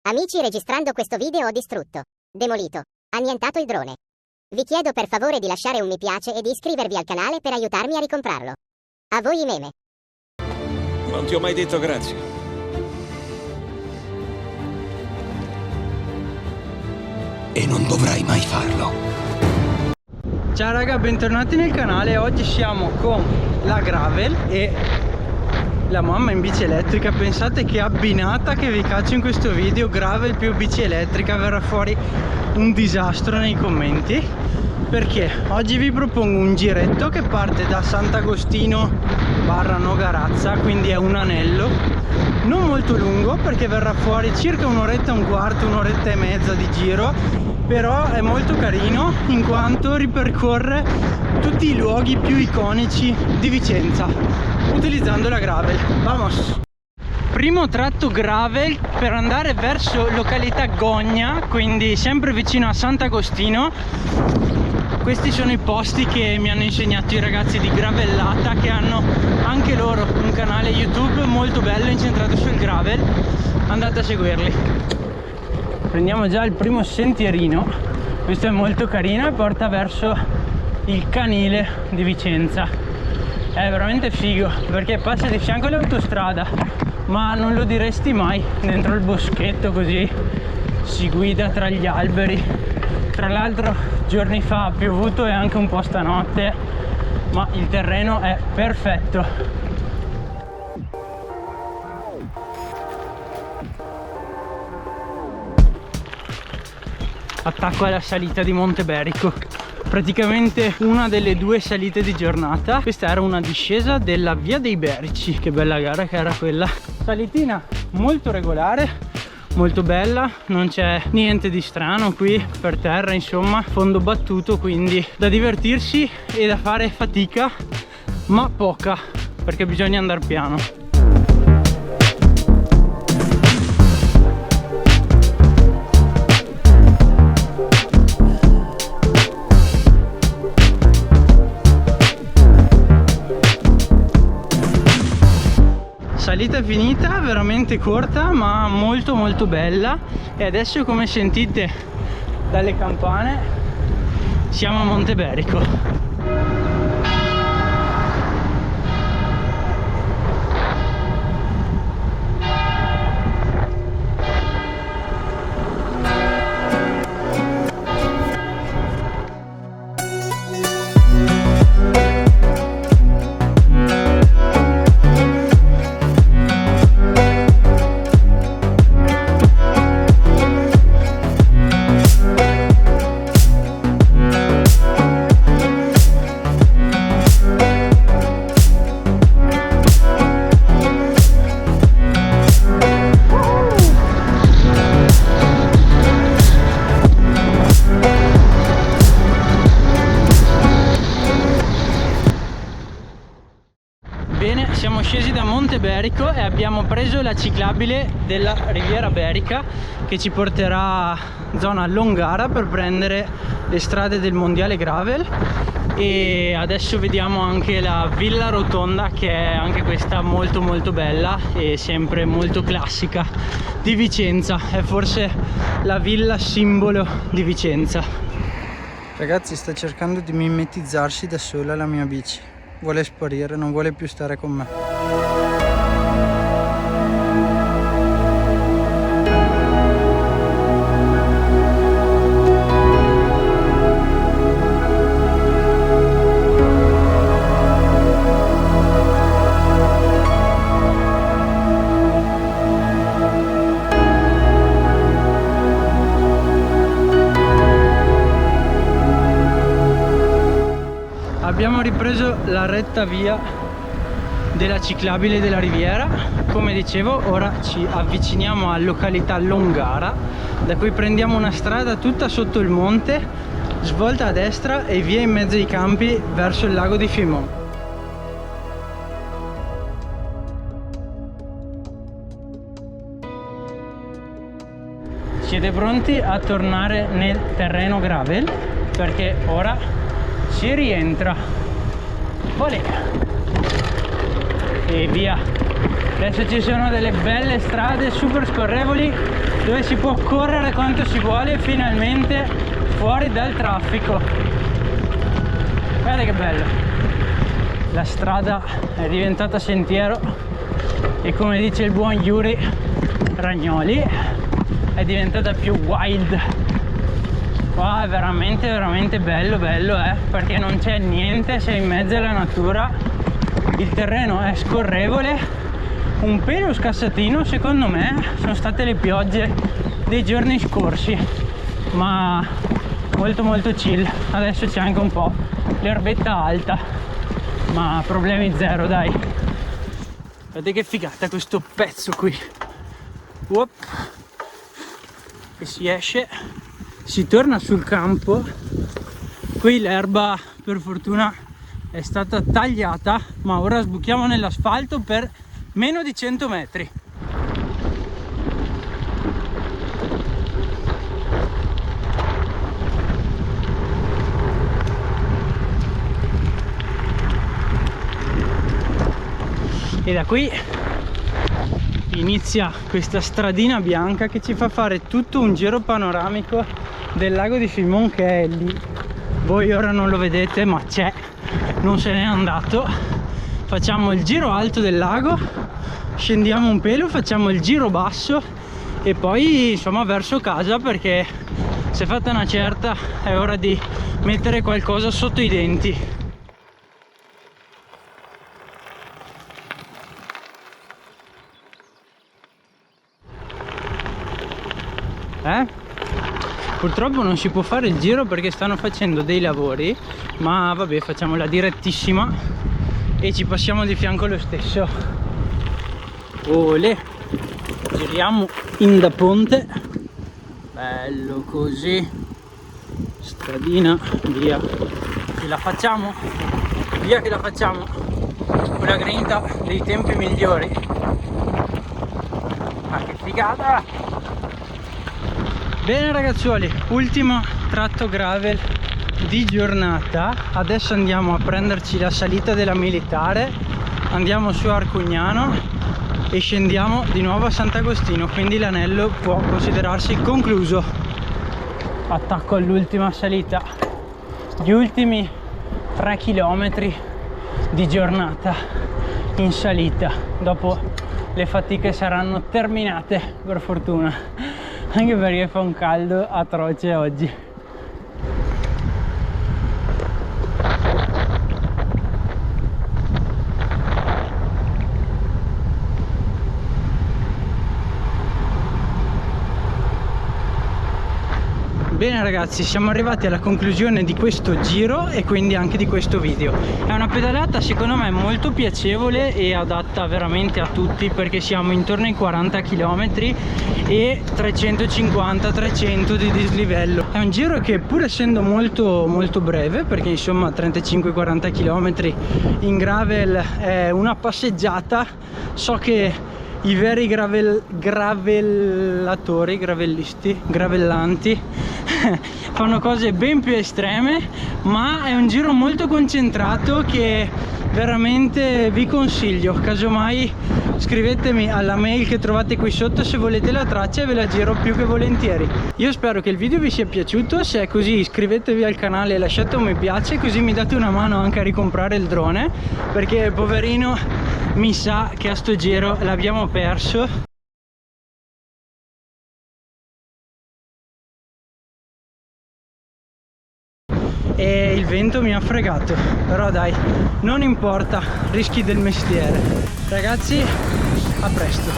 Amici, registrando questo video ho distrutto, demolito, annientato il drone. Vi chiedo per favore di lasciare un mi piace e di iscrivervi al canale per aiutarmi a ricomprarlo. A voi i meme. Non ti ho mai detto grazie. E non dovrai mai farlo. Ciao raga, bentornati nel canale. Oggi siamo con la Gravel e la mamma in bici elettrica. Pensate che abbinata che vi caccio in questo video, Gravel più bici elettrica, verrà fuori un disastro nei commenti, perché oggi vi propongo un giretto che parte da Sant'Agostino barra Nogarazza, quindi è un anello non molto lungo, perché verrà fuori circa un'oretta e un quarto, un'oretta e mezza di giro, però è molto carino in quanto ripercorre tutti i luoghi più iconici di Vicenza utilizzando la Gravel. Vamos! Primo tratto Gravel per andare verso località Gogna, quindi sempre vicino a Sant'Agostino. Questi sono i posti che mi hanno insegnato i ragazzi di Gravellata, che hanno anche loro un canale YouTube molto bello incentrato sul gravel. Andate a seguirli. Prendiamo già il primo sentierino, questo è molto carino e porta verso il canile di Vicenza. È veramente figo perché passa di fianco all'autostrada, ma non lo diresti mai dentro il boschetto, così si guida tra gli alberi. Tra l'altro giorni fa ha piovuto e anche un po' stanotte, ma il terreno è perfetto. Attacco alla salita di Monte Berico, praticamente una delle due salite di giornata. Questa era una discesa della Via dei Berici, che bella gara che era quella. Salitina molto regolare, molto bella, non c'è niente di strano qui per terra, insomma fondo battuto, quindi da divertirsi e da fare fatica, ma poca, perché bisogna andare piano. Salita finita, veramente corta ma molto molto bella, e adesso, come sentite dalle campane, siamo a Monte Berico. Bene, siamo scesi da Monte Berico e abbiamo preso la ciclabile della Riviera Berica, che ci porterà a zona Longara per prendere le strade del mondiale Gravel. E adesso vediamo anche la Villa Rotonda, che è anche questa molto molto bella e sempre molto classica di Vicenza. È forse la villa simbolo di Vicenza. Ragazzi, sta cercando di mimetizzarsi da sola la mia bici. Vuole sparire, non vuole più stare con me. Abbiamo ripreso la retta via della ciclabile della Riviera. Come dicevo, ora ci avviciniamo a località Longara, da cui prendiamo una strada tutta sotto il monte, svolta a destra e via in mezzo ai campi verso il lago di Fimò. Siete pronti a tornare nel terreno gravel? Perché ora si rientra. Olè. E via. Adesso ci sono delle belle strade super scorrevoli dove si può correre quanto si vuole finalmente fuori dal traffico. Guarda che bello, la strada è diventata sentiero e, come dice il buon Yuri Ragnoli, è diventata più wild. Qua è veramente veramente bello perché non c'è niente, sei in mezzo alla natura, il terreno è scorrevole, un pelo scassatino secondo me sono state le piogge dei giorni scorsi, ma molto molto chill. Adesso c'è anche un po' l'erbetta alta, ma problemi zero, dai. Guardate che figata questo pezzo qui. Uop. E si esce, si torna sul campo. Qui l'erba per fortuna è stata tagliata, ma ora sbuchiamo nell'asfalto per meno di 100 metri. E da qui inizia questa stradina bianca che ci fa fare tutto un giro panoramico del lago di Fimon, che è lì. Voi ora non lo vedete, ma c'è, non se n'è andato. Facciamo il giro alto del lago, scendiamo un pelo, facciamo il giro basso e poi insomma verso casa, perché si è fatta una certa, è ora di mettere qualcosa sotto i denti. Purtroppo non si può fare il giro perché stanno facendo dei lavori, ma vabbè, facciamola direttissima e ci passiamo di fianco lo stesso. Olè, giriamo in da ponte, bello così, stradina, via che la facciamo, via che la facciamo, con la grinta dei tempi migliori. Ma che figata! Bene ragazzuoli, ultimo tratto gravel di giornata. Adesso andiamo a prenderci la salita della Militare, andiamo su Arcugnano e scendiamo di nuovo a Sant'Agostino, quindi l'anello può considerarsi concluso. Attacco all'ultima salita, gli ultimi 3 km di giornata in salita, dopo le fatiche saranno terminate per fortuna, anche perché fa un caldo atroce oggi. Bene ragazzi, siamo arrivati alla conclusione di questo giro e quindi anche di questo video. È una pedalata secondo me molto piacevole e adatta veramente a tutti, perché siamo intorno ai 40 km e 350-300 di dislivello. È un giro che, pur essendo molto breve, perché insomma 35-40 km in gravel è una passeggiata, so che i veri gravellanti fanno cose ben più estreme, ma è un giro molto concentrato che veramente vi consiglio. Casomai scrivetemi alla mail che trovate qui sotto se volete la traccia e ve la giro più che volentieri. Io spero che il video vi sia piaciuto, se è così iscrivetevi al canale e lasciate un mi piace, così mi date una mano anche a ricomprare il drone, perché poverino mi sa che a sto giro l'abbiamo perso. E il vento mi ha fregato, però dai, non importa, rischi del mestiere. Ragazzi, a presto.